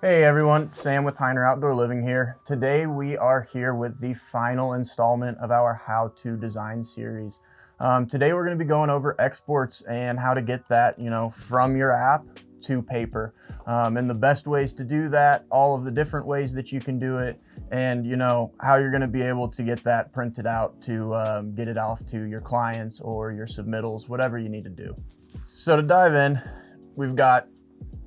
Hey everyone, Sam with Hiner Outdoor Living here. Today we are here with the final installment of our How to Design series. Today we're going to be going over exports and how to get that, from your app to paper, and the best ways to do that, all of the different ways that you can do it, and how you're going to be able to get that printed out to get it off to your clients or your submittals, whatever you need to do. So to dive in, we've got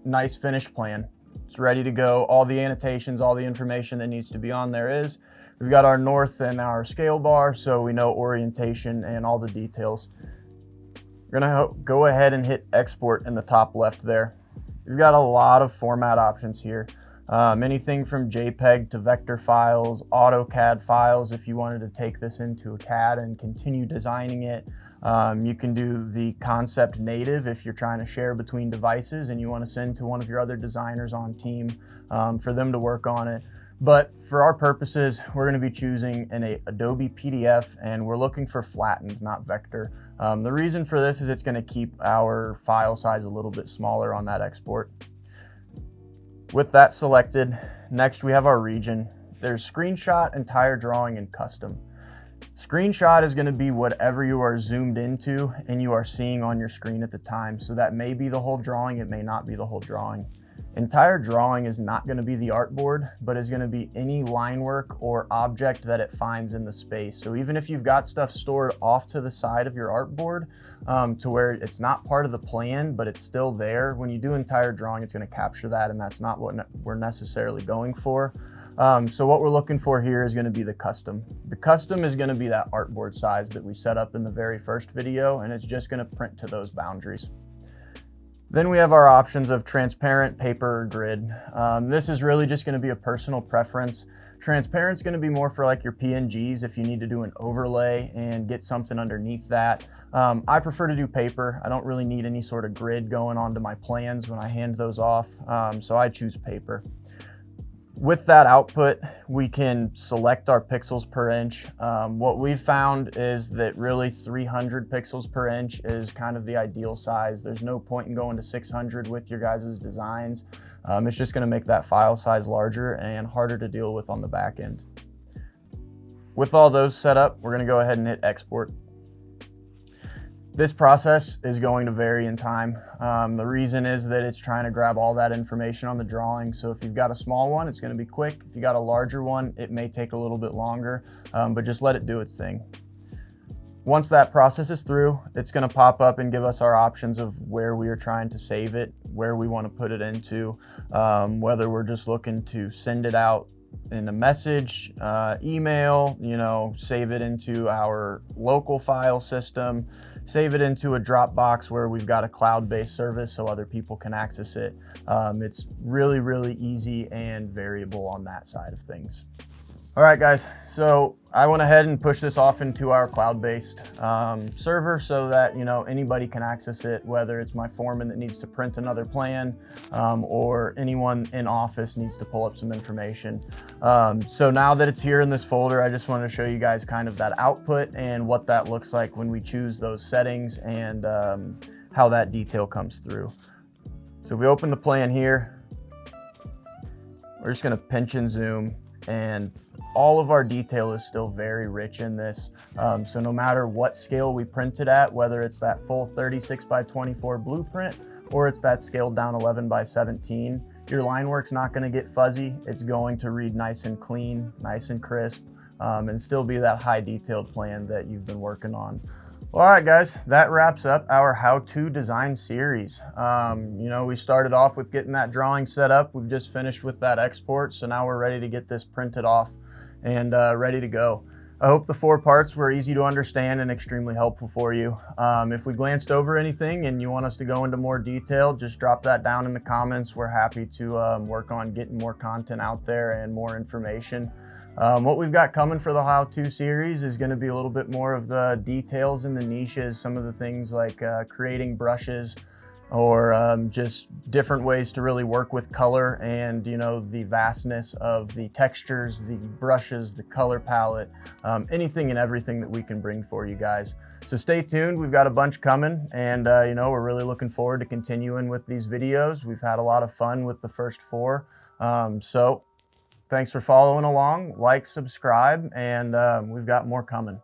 a nice finished plan. It's ready to go. All the annotations, all the information that needs to be on there is. We've got our north and our scale bar, so we know orientation and all the details. We're gonna go ahead and hit export in the top left there. We've got a lot of format options here. Anything from JPEG to vector files, AutoCAD files if you wanted to take this into a CAD and continue designing it. You can do the concept native if you're trying to share between devices and you want to send to one of your other designers on team for them to work on it. But for our purposes, we're going to be choosing an Adobe PDF, and we're looking for flattened, not vector. The reason for this is it's going to keep our file size a little bit smaller on that export. With that selected, next we have our region. There's screenshot, entire drawing, and custom. Screenshot is going to be whatever you are zoomed into and you are seeing on your screen at the time. So that may be the whole drawing, it may not be the whole drawing. Entire drawing is not going to be the artboard, but is going to be any line work or object that it finds in the space. So even if you've got stuff stored off to the side of your artboard to where it's not part of the plan, but it's still there, when you do entire drawing, it's going to capture that, and that's not what we're necessarily going for. So what we're looking for here is going to be the custom. The custom is going to be that artboard size that we set up in the very first video, and it's just going to print to those boundaries. Then we have our options of transparent, paper, or grid. This is really just going to be a personal preference. Transparent is going to be more for like your PNGs if you need to do an overlay and get something underneath that. I prefer to do paper. I don't really need any sort of grid going onto my plans when I hand those off, so I choose paper. With that output, we can select our pixels per inch. What we've found is that really 300 pixels per inch is kind of the ideal size. There's no point in going to 600 with your guys' designs. It's just gonna make that file size larger and harder to deal with on the back end. With all those set up, we're gonna go ahead and hit export. This process is going to vary in time. The reason is that it's trying to grab all that information on the drawing. So if you've got a small one, it's going to be quick. If you got a larger one, it may take a little bit longer, but just let it do its thing. Once that process is through, it's going to pop up and give us our options of where we are trying to save it, where we want to put it into, whether we're just looking to send it out in a message, email, save it into our local file system, save it into a Dropbox where we've got a cloud-based service so other people can access it. It's really, really easy and variable on that side of things. All right, guys, so I went ahead and pushed this off into our cloud-based server so that anybody can access it, whether it's my foreman that needs to print another plan or anyone in office needs to pull up some information. So now that it's here in this folder, I just wanted to show you guys kind of that output and what that looks like when we choose those settings and how that detail comes through. So if we open the plan here, we're just gonna pinch and zoom, and all of our detail is still very rich in this. So no matter what scale we print it at, whether it's that full 36 by 24 blueprint or it's that scaled down 11 by 17, your line work's not going to get fuzzy. It's going to read nice and clean, nice and crisp, and still be that high detailed plan that you've been working on. All right, guys, that wraps up our How to Design series. We started off with getting that drawing set up. We've just finished with that export, so now we're ready to get this printed off and ready to go. I hope the 4 parts were easy to understand and extremely helpful for you. If we glanced over anything and you want us to go into more detail, just drop that down in the comments. We're happy to work on getting more content out there and more information. What we've got coming for the how-to series is going to be a little bit more of the details and the niches, some of the things like creating brushes or just different ways to really work with color and the vastness of the textures, the brushes, the color palette, anything and everything that we can bring for you guys. So stay tuned, we've got a bunch coming, and we're really looking forward to continuing with these videos. We've had a lot of fun with the first 4. So thanks for following along, like, subscribe, and we've got more coming.